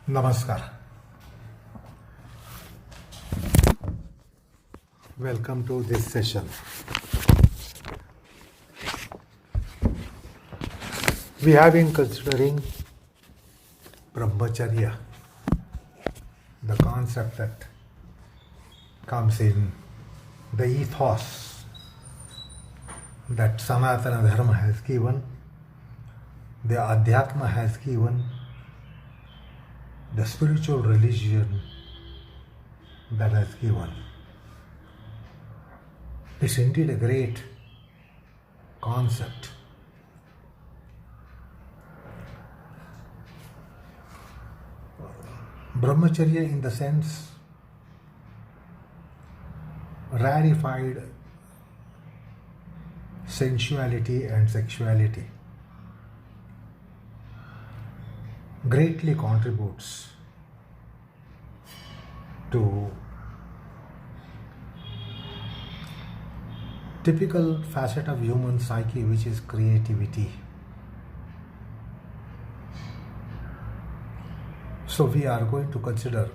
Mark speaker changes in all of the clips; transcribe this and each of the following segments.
Speaker 1: Namaskar. Welcome to this session. We have been considering Brahmacharya, the concept that comes in the ethos that Sanatana Dharma has given, the Adhyatma has given, the spiritual religion that has given. It's indeed a great concept. Brahmacharya, in the sense, rarefied sensuality and sexuality, greatly contributes to typical facet of human psyche, which is creativity. So we are going to consider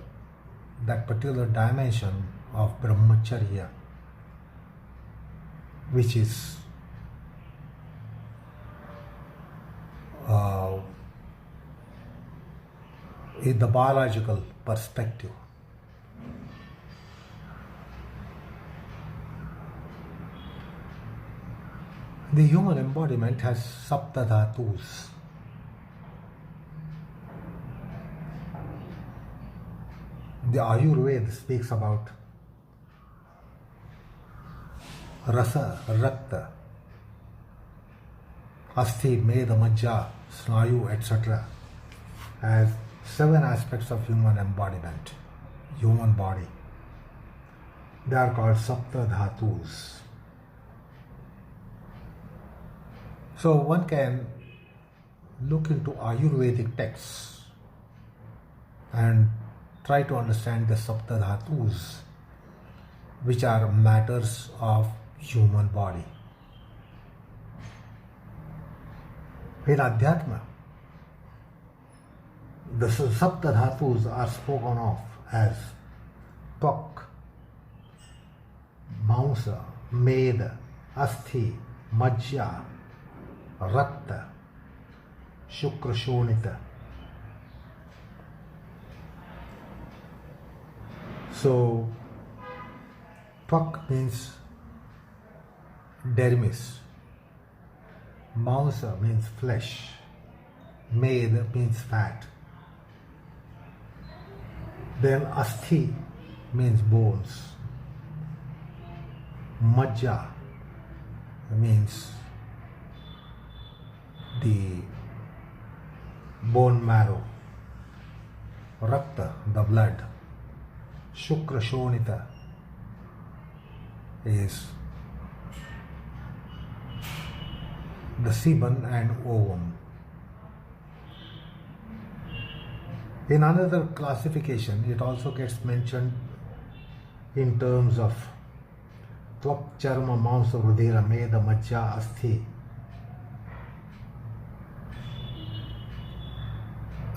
Speaker 1: that particular dimension of Brahmacharya, which is in the biological perspective. The human embodiment has dhatus. The Ayurveda speaks about Rasa, Rakta, Asthi, Medha, Majja, Snayu, etc. as 7 aspects of human embodiment, human body. They are called dhatus. So one can look into Ayurvedic texts and try to understand the dhatus, which are matters of human body. In Adhyatma, the dhatus are spoken of as Twach, Mamsa, Medha, Asthi, Majja Rakta Shukra. So, Twach means dermis, Mamsa means flesh, Medha means fat, then Asthi means bones, Majja means the bone marrow, Rakta, the blood, Shukra is the semen and ovum. In another classification, it also gets mentioned in terms of Twach, Charma, Mamsa, Rudhira, Medha, Majja, Asthi.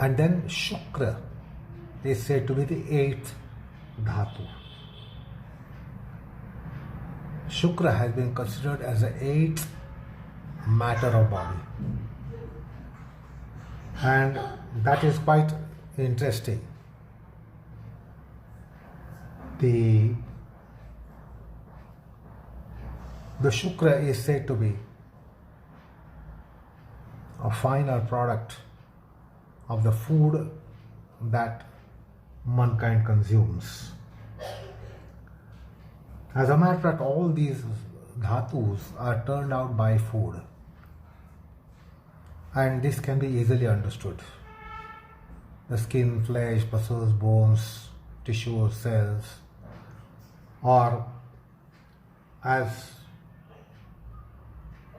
Speaker 1: And then Shukra is said to be the 8th dhatu. Shukra has been considered as the 8th matter of body. And that is quite interesting. The Shukra is said to be a final product of the food that mankind consumes. As a matter of fact, all these dhatus are turned out by food, and this can be easily understood. The skin, flesh, muscles, bones, tissues, cells, or as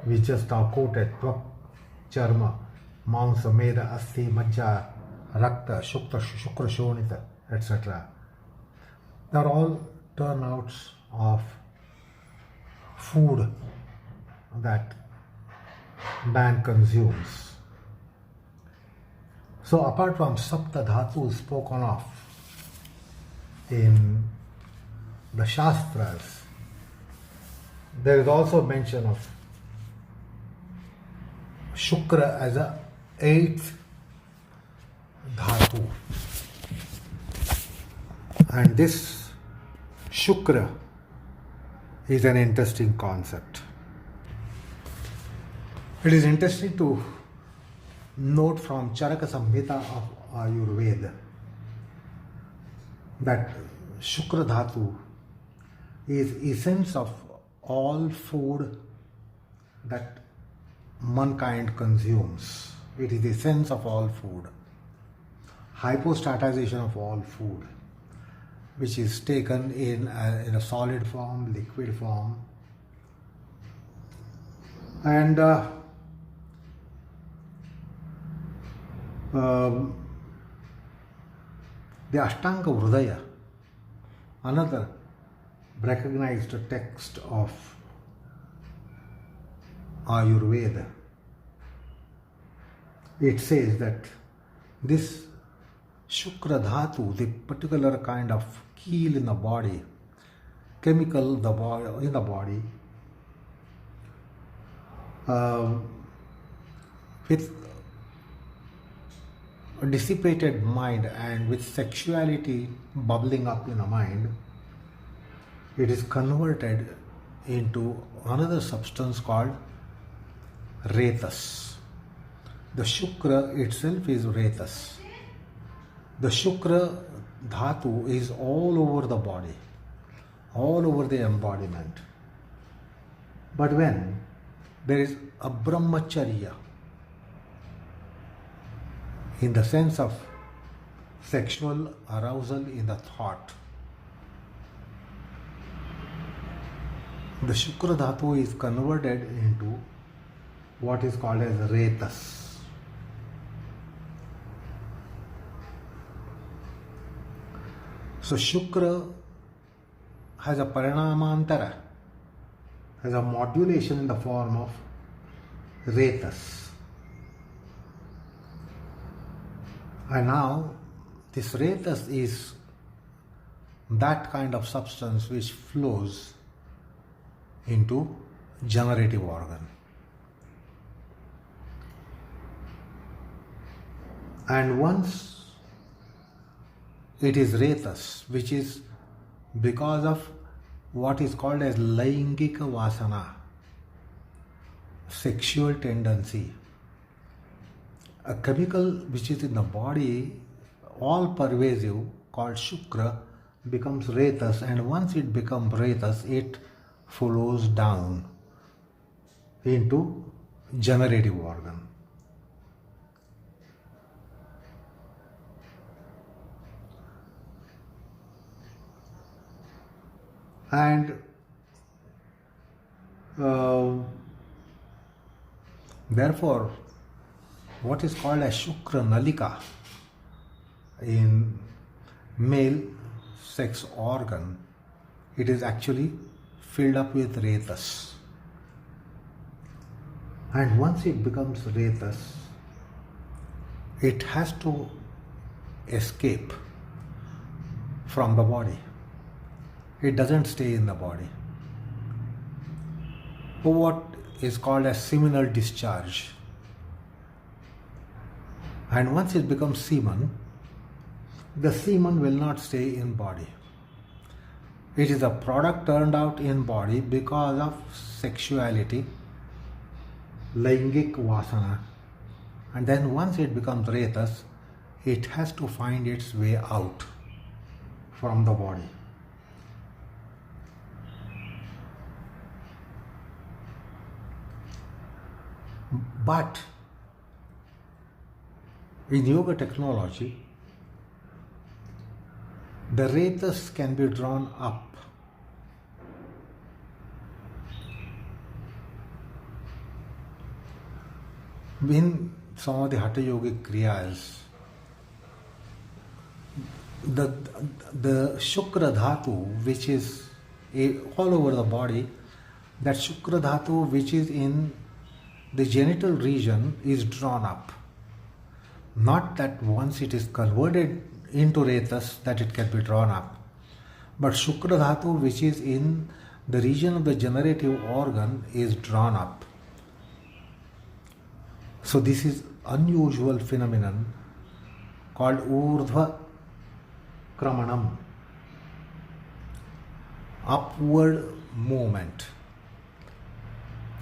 Speaker 1: we just now quoted, Twach, Charma, Mamsa, Medha, Asthi, Majja, Rakta, Shukra, etc. They are all turnouts of food that man consumes. So apart from Sapta Dhatu spoken of in the Shastras, there is also mention of Shukra as a eighth Dhatu. And this Shukra is an interesting concept. It is interesting to note from Charaka Samhita of Ayurveda that Shukra Dhatu is essence of all food that mankind consumes. It is the essence of all food. Hypostatization of all food, which is taken in a solid form, liquid form. And the Ashtanga Hridaya, another recognized text of Ayurveda, it says that this Shukra Dhatu, the particular kind of keel in the body, chemical in the body, with a dissipated mind and with sexuality bubbling up in the mind, it is converted into another substance called Retus. The Shukra itself is Retus. The Shukra Dhatu is all over the body, all over the embodiment. But when there is a Brahmacharya, in the sense of sexual arousal in the thought, the Shukra Dhatu is converted into what is called as Retus. So Shukra has a parinamantara, has a modulation in the form of Retus. And now this Retus is that kind of substance which flows into generative organ. And once it is Retus, which is because of what is called as Laingika Vasana, sexual tendency, a chemical which is in the body, all pervasive, called Shukra, becomes Retus, and once it becomes Retus, it flows down into generative organ. And therefore, what is called as Shukra nalika in male sex organ, it is actually filled up with Retus. And once it becomes Retus, it has to escape from the body. It doesn't stay in the body. What is called as seminal discharge. And once it becomes semen, the semen will not stay in body. It is a product turned out in body because of sexuality, Laingik Vasana. And then once it becomes Retus, it has to find its way out from the body. But in yoga technology, the Retus can be drawn up. In some of the Hatha Yogic Kriyas, the Shukra Dhatu, which is all over the body, that Shukra Dhatu which is in the genital region is drawn up. Not that once it is converted into Retus that it can be drawn up. But Shukra Dhatu, which is in the region of the generative organ, is drawn up. So this is unusual phenomenon called Urdhava Kramanam, upward movement.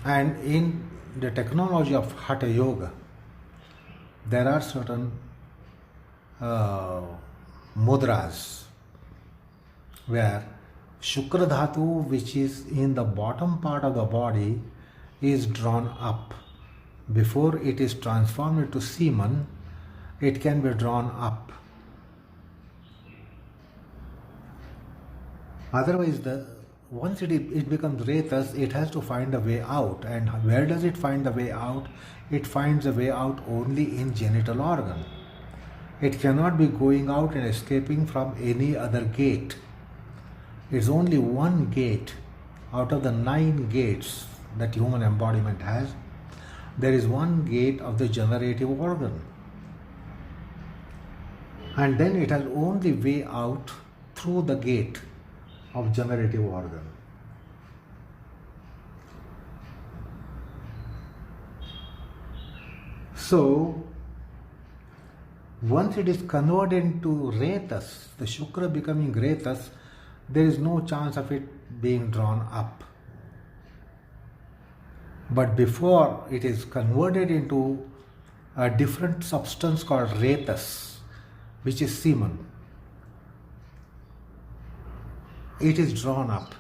Speaker 1: And in the technology of Hatha Yoga, there are certain mudras where Shukra Dhatu, which is in the bottom part of the body, is drawn up. Before it is transformed into semen, it can be drawn up. Otherwise, once it becomes Retus, it has to find a way out. And where does it find the way out? It finds a way out only in genital organ. It cannot be going out and escaping from any other gate. It's only one gate out of the 9 gates that human embodiment has. There is one gate of the generative organ. And then it has only way out through the gate of generative organ. So, once it is converted into Retus, the Shukra becoming Retus, there is no chance of it being drawn up. But before it is converted into a different substance called Retus, which is semen, it is drawn up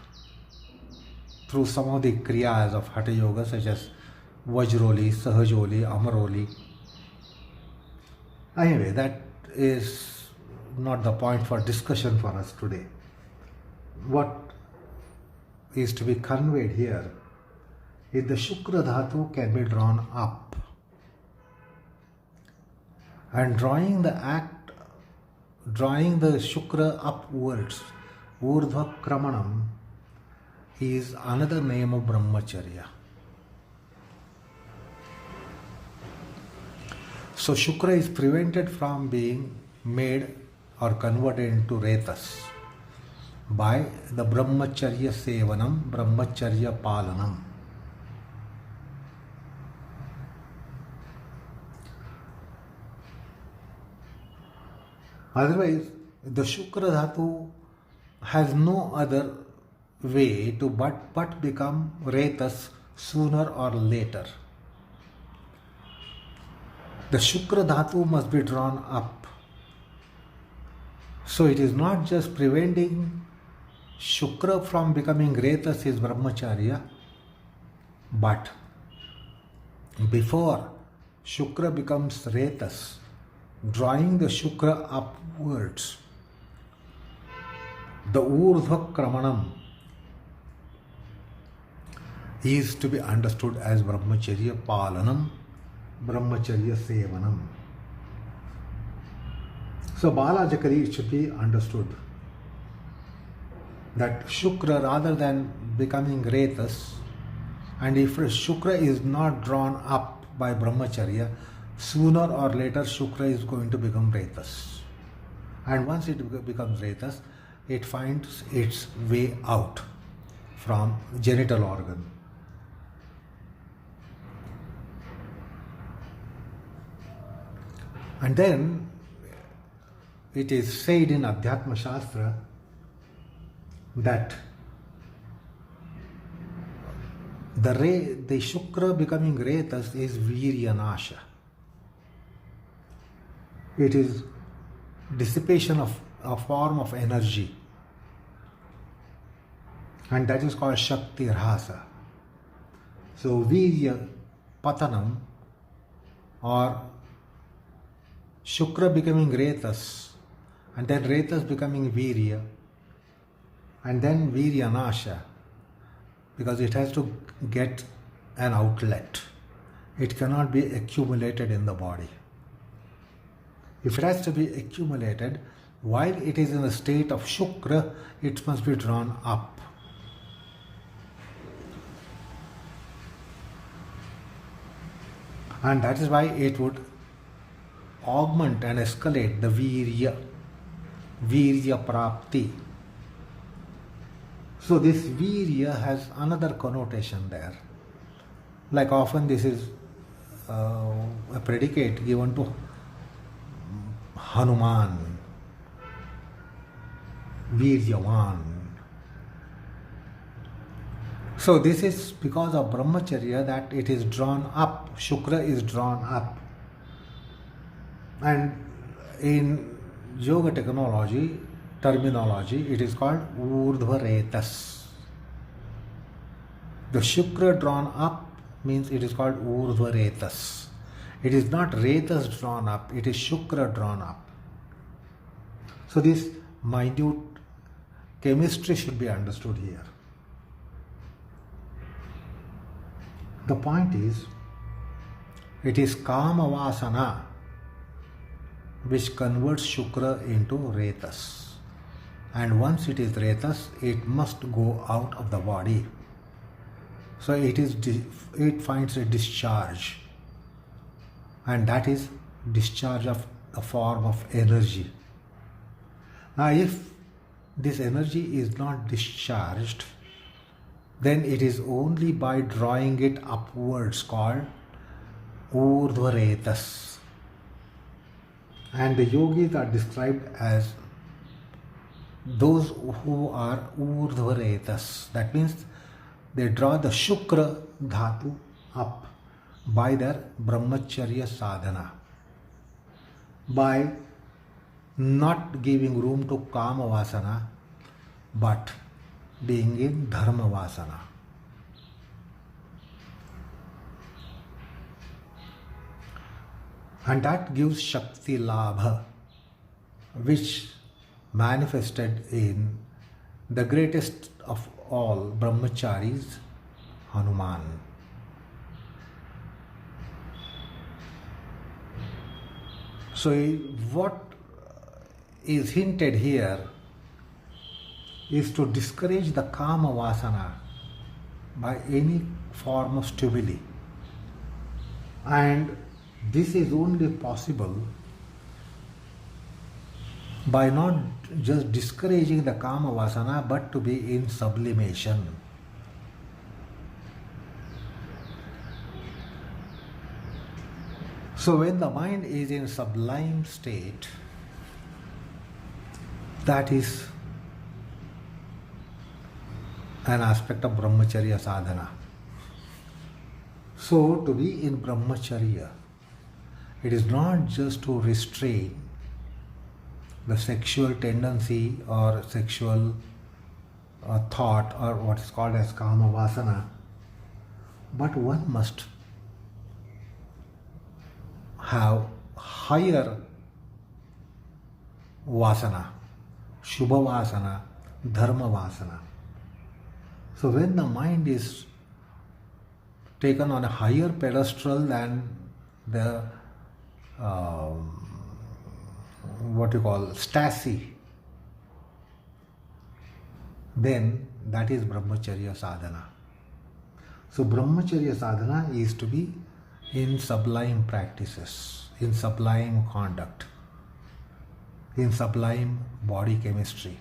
Speaker 1: through some of the kriyas of Hatha Yoga, such as Vajroli, Sahajoli, Amaroli. Anyway, that is not the point for discussion for us today. What is to be conveyed here is the Shukra Dhatu can be drawn up. And drawing the Shukra upwards, Urdhava Kramanam, is another name of Brahmacharya. So Shukra is prevented from being made or converted into Retus by the Brahmacharya Sevanam, Brahmacharya Palanam. Otherwise, the Shukra Dhatu has no other way to but become Retus sooner or later. The Shukra Dhatu must be drawn up. So it is not just preventing Shukra from becoming Retus is Brahmacharya, but before Shukra becomes Retus, drawing the Shukra upwards, the Urdhava Kramanam is to be understood as Brahmacharya Palanam, Brahmacharya Sevanam. So biologically it should be understood that Shukra, rather than becoming Retus, and if Shukra is not drawn up by Brahmacharya, sooner or later Shukra is going to become Retus. And once it becomes Retus, it finds its way out from genital organ. And then it is said in Adhyatma Shastra that the Shukra becoming Retus is Viryanasha. It is dissipation of a form of energy, and that is called Shakti Rasa. So Virya Patanam, or Shukra becoming Retus, and then Retus becoming Virya, and then Viryanasha, because it has to get an outlet. It cannot be accumulated in the body. If it has to be accumulated, while it is in the state of Shukra, it must be drawn up. And that is why it would augment and escalate the virya prapti. So this virya has another connotation there. Like often this is a predicate given to Hanuman, Viryavan. So this is because of Brahmacharya that it is drawn up, Shukra is drawn up. And in yoga terminology, it is called Urdhava Retus. The Shukra drawn up means it is called Urdhva Retus. It is not Retus drawn up, it is Shukra drawn up. So this minute chemistry should be understood here. The point is, it is Kama Vasana which converts Shukra into Retus. And once it is Retus, it must go out of the body. So it finds a discharge, and that is discharge of a form of energy. Now if this energy is not discharged, then it is only by drawing it upwards called Urdhva Retus. And the yogis are described as those who are Urdhva Retus. That means they draw the Shukra Dhatu up by their Brahmacharya sadhana, by not giving room to Kama Vasana, but being in Dharma Vasana. And that gives Shakti Labha, which manifested in the greatest of all Brahmacharis, Hanuman. So what is hinted here is to discourage the Kama Vasana by any form of stimuli. And this is only possible by not just discouraging the Kama Vasana, but to be in sublimation. So when the mind is in sublime state, that is an aspect of Brahmacharya sadhana. So to be in Brahmacharya, it is not just to restrain the sexual tendency or sexual thought or what is called as Kama Vasana, but one must have higher Vasana, Shubha Vasana, Dharma Vasana. So when the mind is taken on a higher pedestal than the what you call Stasi, then that is Brahmacharya sadhana. So Brahmacharya sadhana is to be in sublime practices, in sublime conduct, in sublime body chemistry,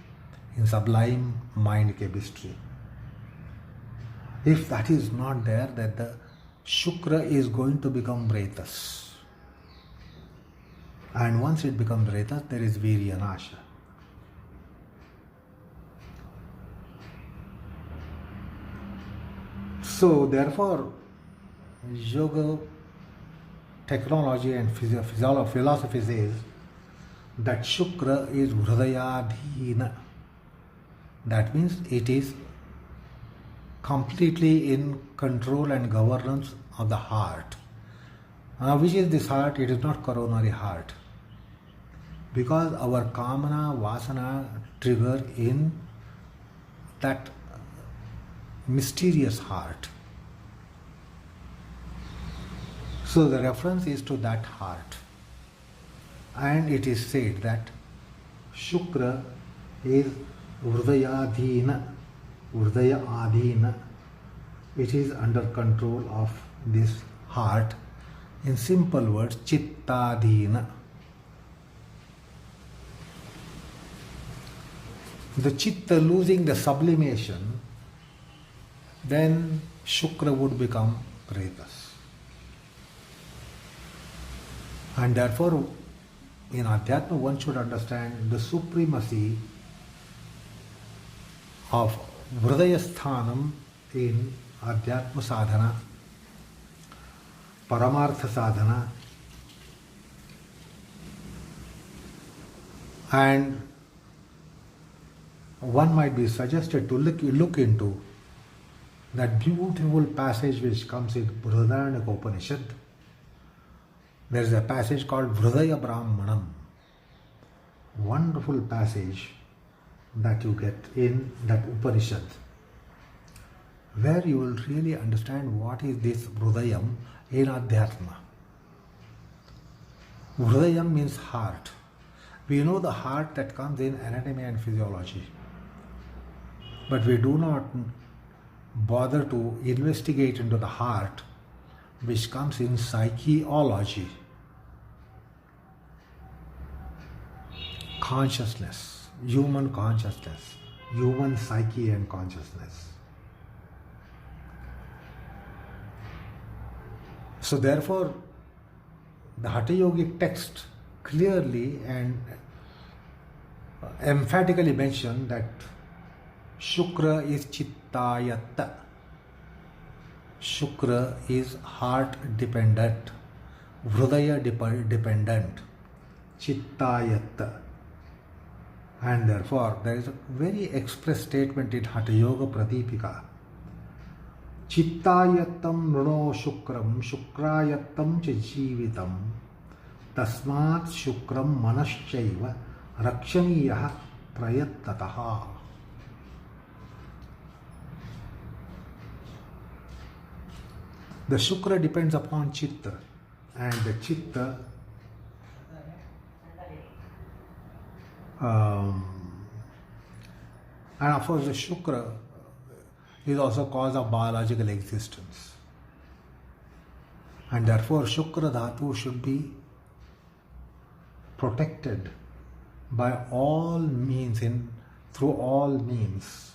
Speaker 1: in sublime mind chemistry. If that is not there, then the Shukra is going to become Retus. And once it becomes Retus, there is Viryanasha. So therefore, yoga technology and philosophy says that Shukra is Hridayadhina. That means it is completely in control and governance of the heart. Which is this heart? It is not coronary heart. Because our Kamana, Vasana trigger in that mysterious heart. So the reference is to that heart. And it is said that Shukra is Hridayadhina, Hridaya Adhina. It is under control of this heart. In simple words, Chittadhina. the chitta losing the sublimation, then Shukra would become Retus. And therefore, in Adhyatma, one should understand the supremacy of Hridaya Sthanam in Adhyatma sadhana, Paramartha sadhana, and one might be suggested to look into that beautiful passage which comes in Brihadaranyaka Upanishad. There is a passage called Urdhava Kramanam. Wonderful passage that you get in that Upanishad, where you will really understand what is this Hridayam in Adhyatma. Hridayam means heart. We know the heart that comes in anatomy and physiology, but we do not bother to investigate into the heart which comes in psychology, consciousness, human psyche and consciousness. So therefore, the Hatha Yogic text clearly and emphatically mention that Shukra is Chittayata. Shukra is heart dependent, Hridaya dependent, Chittayata. And therefore, there is a very express statement in Hatha Yoga Pradipika. Chittayatam nuno shukram, shukrayatam cha jivitam, tasmat shukram manaschaiva, rakshaniyaha prayatnataha. The Shukra depends upon Chitta, and the Chitta and of course the Shukra is also cause of biological existence, and therefore Shukra Dhatu should be protected by all means, through all means,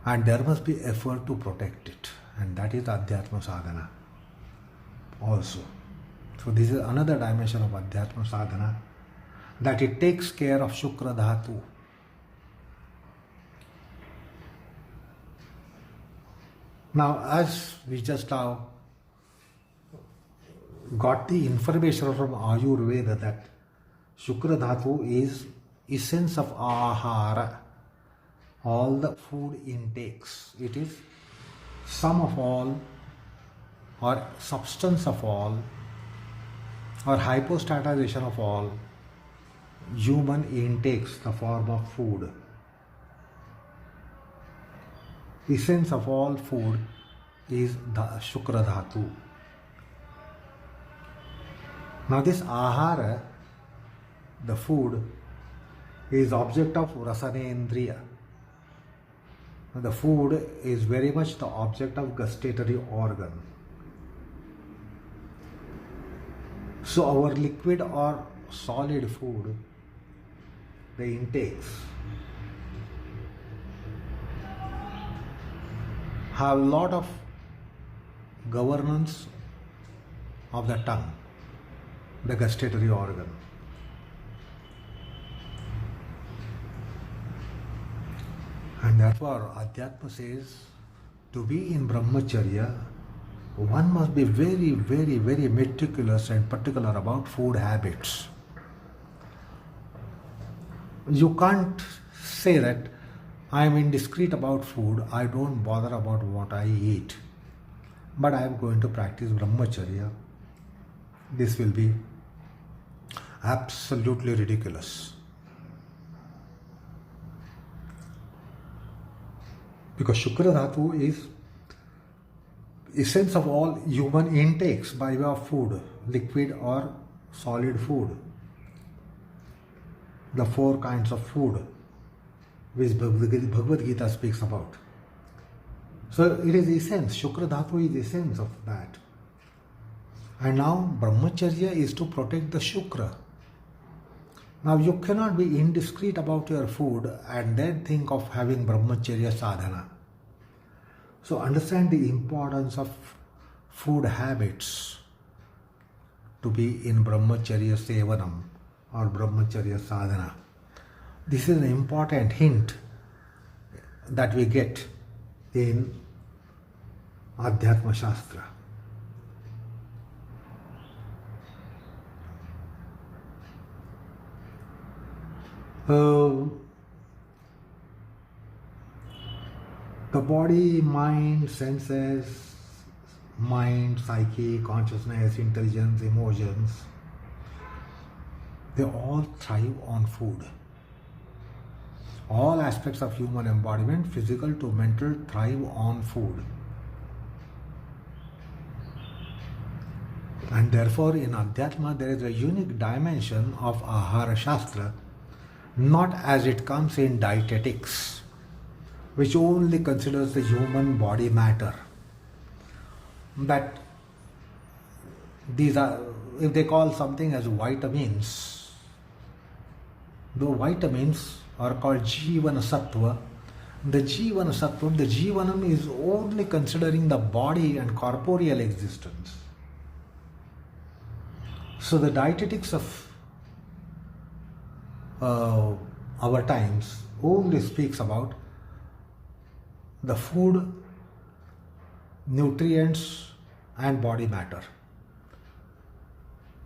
Speaker 1: and there must be effort to protect it, and that is Adhyatma sadhana also. So this is another dimension of Adhyatma sadhana, that it takes care of Shukra Dhatu. Now, as we just now got the information from Ayurveda that Shukra Dhatu is essence of ahara, all the food intakes. It is sum of all, or substance of all, or hypostatization of all human intakes, the form of food. Essence of all food is the Shukra Dhatu. Now this ahara, the food, is object of rasanendriya. The food is very much the object of gustatory organ. So our liquid or solid food, the intakes, have a lot of governance of the tongue, the gustatory organ. And therefore Adhyatma says, to be in Brahmacharya, one must be very, very, very meticulous and particular about food habits. You can't say that I am indiscreet about food, I don't bother about what I eat, but I am going to practice Brahmacharya. This will be absolutely ridiculous. Because Shukra Dhatu is essence of all human intakes by way of food, liquid or solid food. The four kinds of food which Bhagavad Gita speaks about. So it is essence, Shukra Dhatu is essence of that. And now Brahmacharya is to protect the Shukra. Now you cannot be indiscreet about your food and then think of having Brahmacharya sadhana. So understand the importance of food habits to be in Brahmacharya sevanam or Brahmacharya sadhana. This is an important hint that we get in Adhyatma Shastra. The body, mind, senses, mind, psyche, consciousness, intelligence, emotions, they all thrive on food. All aspects of human embodiment, physical to mental, thrive on food. And therefore in Adhyatma there is a unique dimension of Ahara Shastra, not as it comes in dietetics, which only considers the human body matter. That these are, if they call something as vitamins, though vitamins are called Jivana Sattva, the Jivana Sattva, the Jivanam is only considering the body and corporeal existence. So the dietetics of our times only speaks about the food, nutrients and body matter,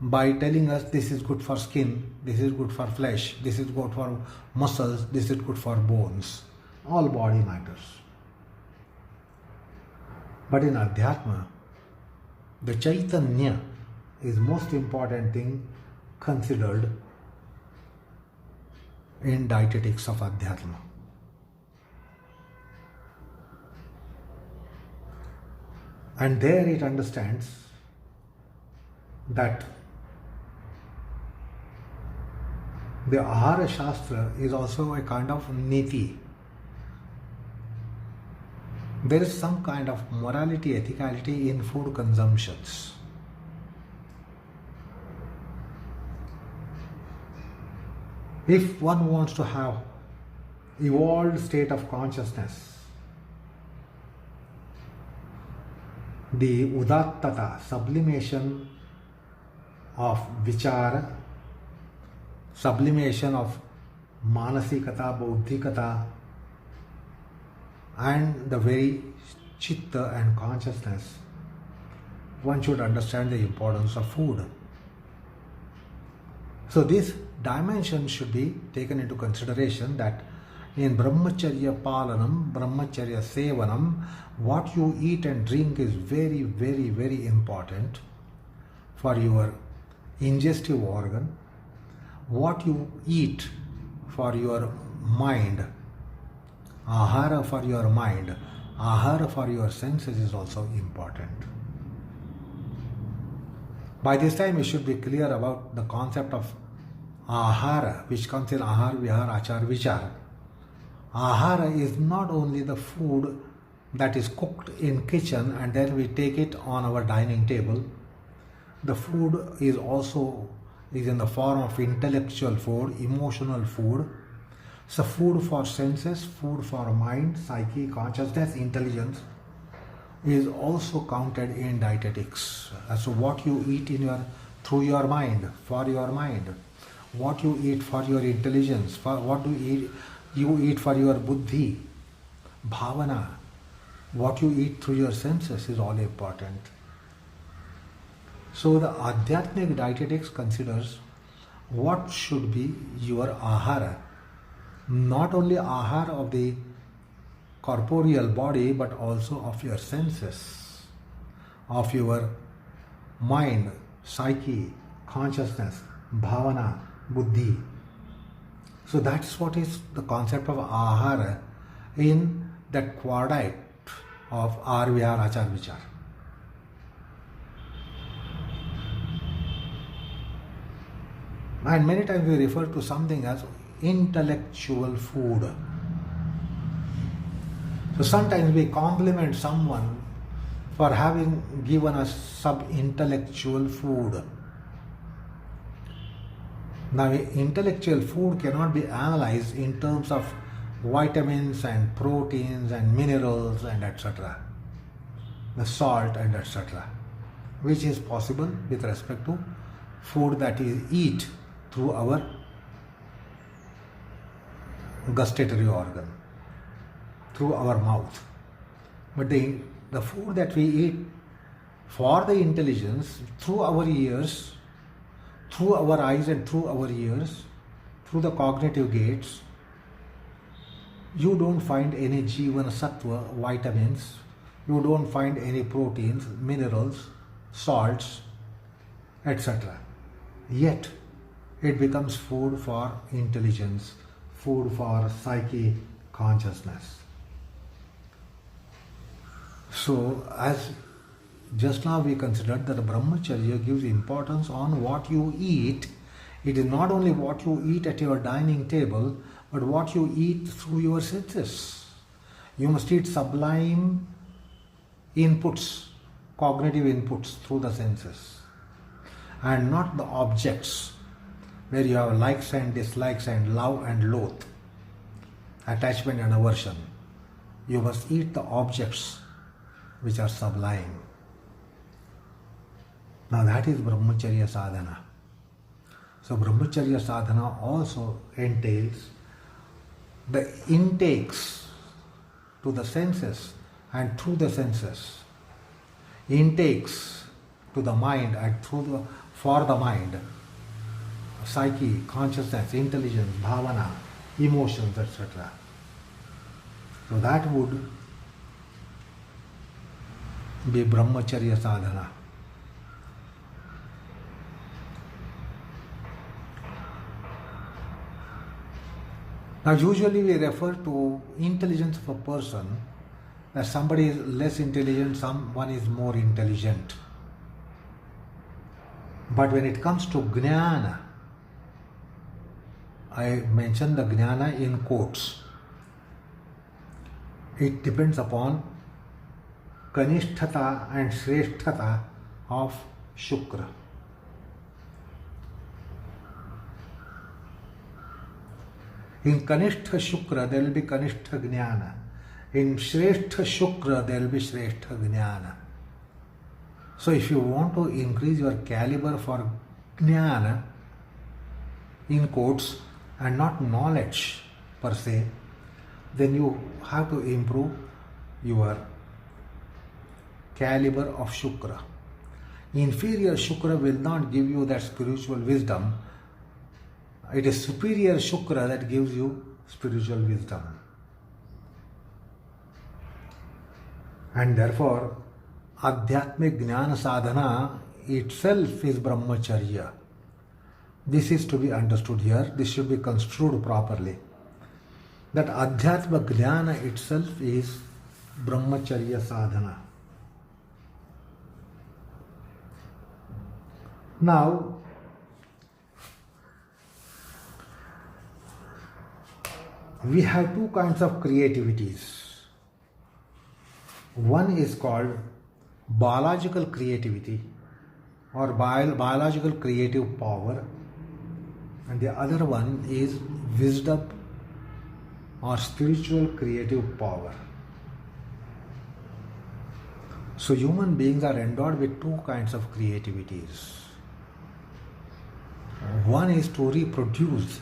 Speaker 1: by telling us this is good for skin, this is good for flesh, this is good for muscles, this is good for bones. All body matters. But in Adhyatma, the Chaitanya is most important thing considered in dietetics of Adhyatma. And there it understands that the Ahara Shastra is also a kind of niti. There is some kind of morality, ethicality in food consumptions. If one wants to have evolved state of consciousness, the udattata, sublimation of vichara, sublimation of manasikata, buddhikata, and the very chitta and consciousness, one should understand the importance of food. So this dimension should be taken into consideration, that in Brahmacharya Palanam, Brahmacharya Sevanam, what you eat and drink is very, very, very important for your ingestive organ. What you eat for your mind, ahara for your mind, ahara for your senses is also important. By this time you should be clear about the concept of ahara, which comes in ahar, vihar, achar, vichar. Ahara is not only the food that is cooked in kitchen and then we take it on our dining table. The food is also in the form of intellectual food, emotional food. So food for senses, food for mind, psyche, consciousness, intelligence is also counted in dietetics. So what you eat through your mind, for your mind, what you eat for your intelligence, for what you eat for your buddhi, bhavana, what you eat through your senses is all important. So the Adhyatmic dietetics considers what should be your ahara, not only ahara of the corporeal body but also of your senses, of your mind, psyche, consciousness, bhavana, buddhi. So that's what is the concept of ahara in that quadrate of ahar, vihar, achar, vichar. And many times we refer to something as intellectual food. So sometimes we compliment someone for having given us some intellectual food. Now, intellectual food cannot be analyzed in terms of vitamins and proteins and minerals and etc. The salt and etc. Which is possible with respect to food that we eat through our gustatory organ, through our mouth. But the food that we eat for the intelligence through our ears, through our eyes and through our ears, through the cognitive gates, you don't find any Jivana Sattva, vitamins, you don't find any proteins, minerals, salts, etc. Yet, it becomes food for intelligence, food for psyche consciousness. So, as just now we considered that the Brahmacharya gives importance on what you eat. It is not only what you eat at your dining table, but what you eat through your senses. You must eat sublime inputs, cognitive inputs through the senses, and not the objects where you have likes and dislikes and love and loathe, attachment and aversion. You must eat the objects which are sublime. Now that is Brahmacharya sadhana. So Brahmacharya sadhana also entails the intakes to the senses and through the senses, intakes to the mind and for the mind, psyche, consciousness, intelligence, bhavana, emotions, etc. So that would be Brahmacharya sadhana. Now usually we refer to intelligence of a person that somebody is less intelligent, someone is more intelligent. But when it comes to jnana, I mention the jnana in quotes. It depends upon kanishtata and shreshtata of Shukra. In Kanishtha Shukra there will be Kanishtha Jnana. In Shrestha Shukra there will be Shrestha Jnana. So if you want to increase your caliber for Jnana, in quotes, and not knowledge per se, then you have to improve your caliber of Shukra. Inferior Shukra will not give you that spiritual wisdom. It is superior Shukra that gives you spiritual wisdom. And therefore, Adhyatmic Jnana Sadhana itself is Brahmacharya. This is to be understood here. This should be construed properly. That Adhyatma Jnana itself is Brahmacharya Sadhana. Now, we have two kinds of creativities. One is called biological creativity or biological creative power, and the other one is wisdom or spiritual creative power. So human beings are endowed with two kinds of creativities. One is to reproduce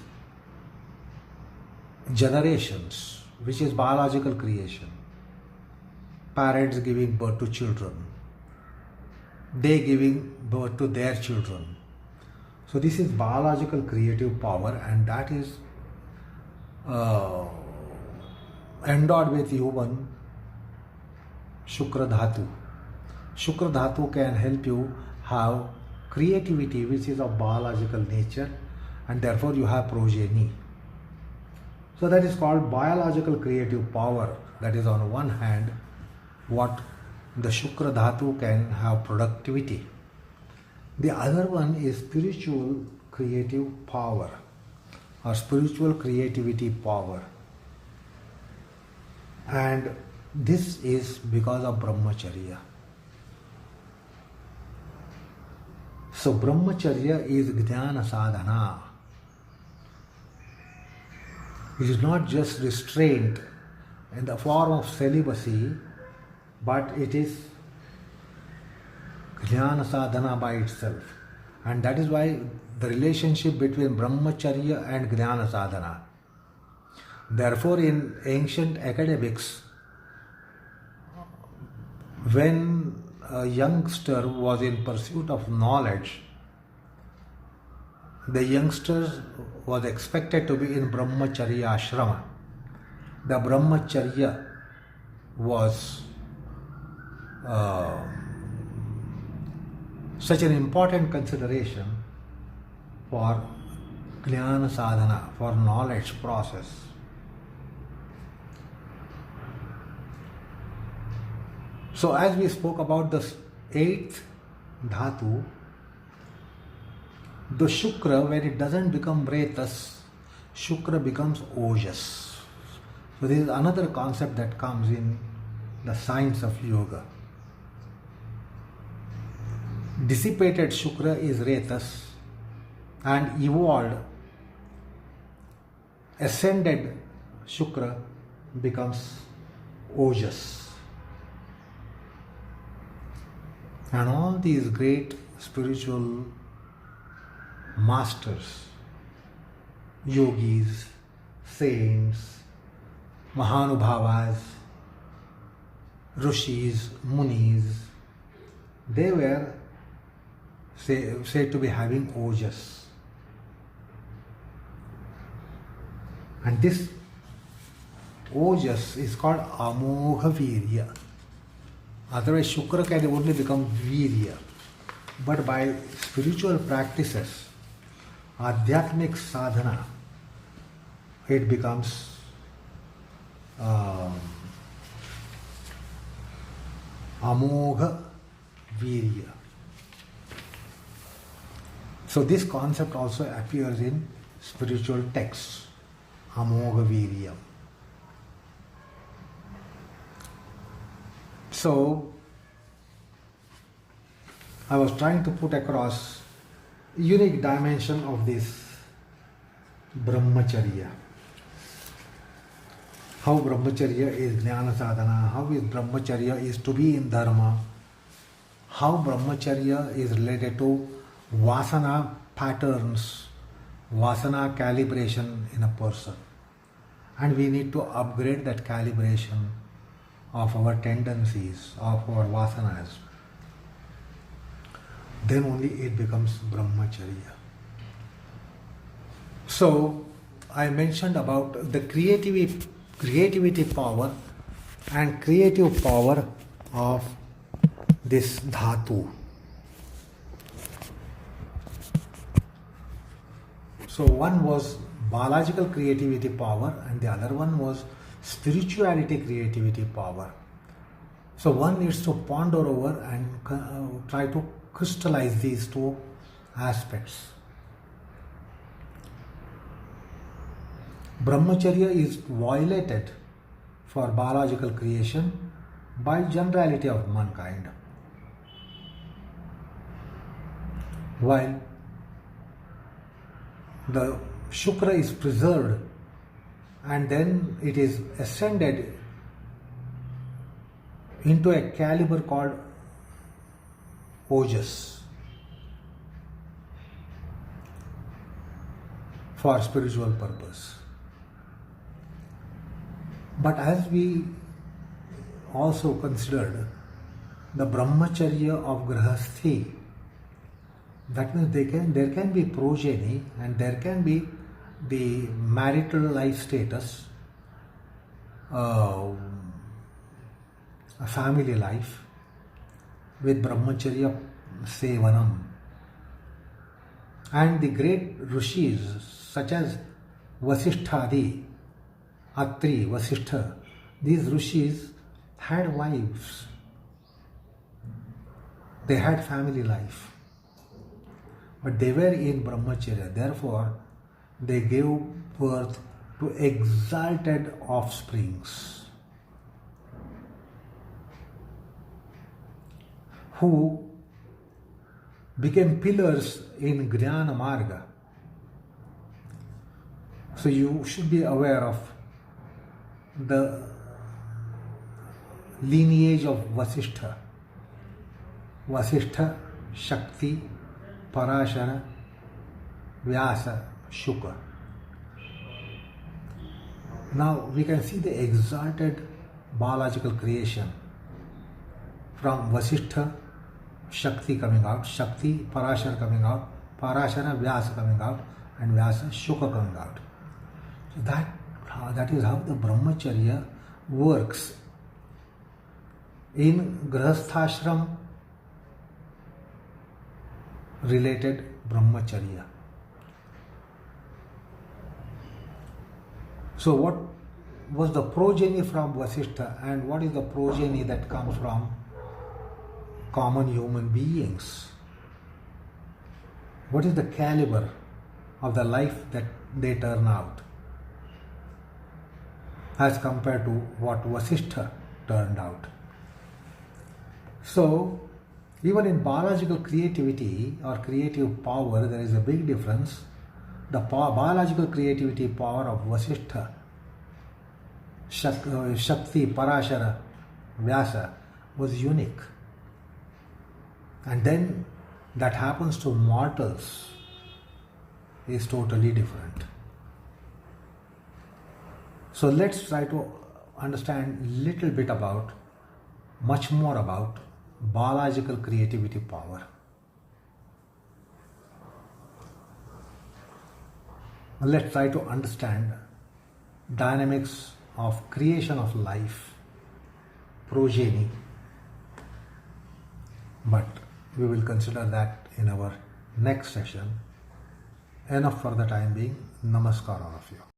Speaker 1: generations, which is biological creation. Parents giving birth to children, they giving birth to their children. So this is biological creative power, and that is endowed with human Shukra Dhatu. Shukra Dhatu can help you have creativity which is of biological nature, and therefore you have progeny. So that is called biological creative power. That is on one hand what the Shukra Dhatu can have productivity. The other one is spiritual creative power or spiritual creativity power. And this is because of Brahmacharya. So Brahmacharya is Jnana Sadhana. It is not just restraint in the form of celibacy, but it is jnana sadhana by itself. And that is why the relationship between brahmacharya and jnana sadhana. Therefore, in ancient academics, when a youngster was in pursuit of knowledge, the youngster was expected to be in brahmacharya ashrama. The brahmacharya was such an important consideration for jnana sadhana, for knowledge process. So as we spoke about the eighth dhatu, the Shukra, when it doesn't become Retus, Shukra becomes ojas. So this is another concept that comes in the science of yoga. Dissipated Shukra is Retus, and evolved, ascended Shukra becomes ojas. And all these great spiritual masters, yogis, saints, mahanubhavas, rishis, munis, they were said to be having ojas. And this ojas is called amogha virya. Otherwise, Shukra can only become virya. But by spiritual practices, Adhyatmic sadhana, it becomes amogha virya. So this concept also appears in spiritual texts, amogha virya. So I was trying to put across unique dimension of this brahmacharya. How brahmacharya is jnana sadhana, how is brahmacharya is to be in dharma, how brahmacharya is related to vasana patterns, vasana calibration in a person. And we need to upgrade that calibration of our tendencies, of our vasanas. Then only it becomes brahmacharya. So I mentioned about the creativity power and creative power of this dhatu. So one was biological creativity power and the other one was spirituality creativity power. So one needs to ponder over and try to crystallize these two aspects. Brahmacharya is violated for biological creation by generality of mankind, while the Shukra is preserved and then it is ascended into a caliber called ojas for spiritual purpose. But as we also considered the brahmacharya of grahasthi, that means there can be progeny and there can be the marital life status, a family life with brahmacharya sevanam. And the great rishis such as Vasisthadi, Atri, Vasishtha, these rishis had wives. They had family life. But they were in brahmacharya. Therefore, they gave birth to exalted offsprings who became pillars in Jnana Marga. So you should be aware of the lineage of Vasishtha. Vasishtha, Shakti, Parashara, Vyasa, Shukra. Now we can see the exalted biological creation from Vasishtha, Shakti coming out, Shakti, Parashara coming out, Parashara, Vyasa coming out, and Vyasa, Shukra coming out. So that is how the Brahmacharya works. In Grahasthashram related Brahmacharya. So what was the progeny from Vasishtha and what is the progeny that comes from common human beings? What is the caliber of the life that they turn out as compared to what Vasishtha turned out? So, even in biological creativity or creative power, there is a big difference. The biological creativity power of Vasishtha, Shakti, Parashara, Vyasa was unique. And then that happens to mortals is totally different. So let's try to understand little bit about, much more about biological creativity power. Let's try to understand dynamics of creation of life, progeny, but we will consider that in our next session. Enough for the time being. Namaskar all of you.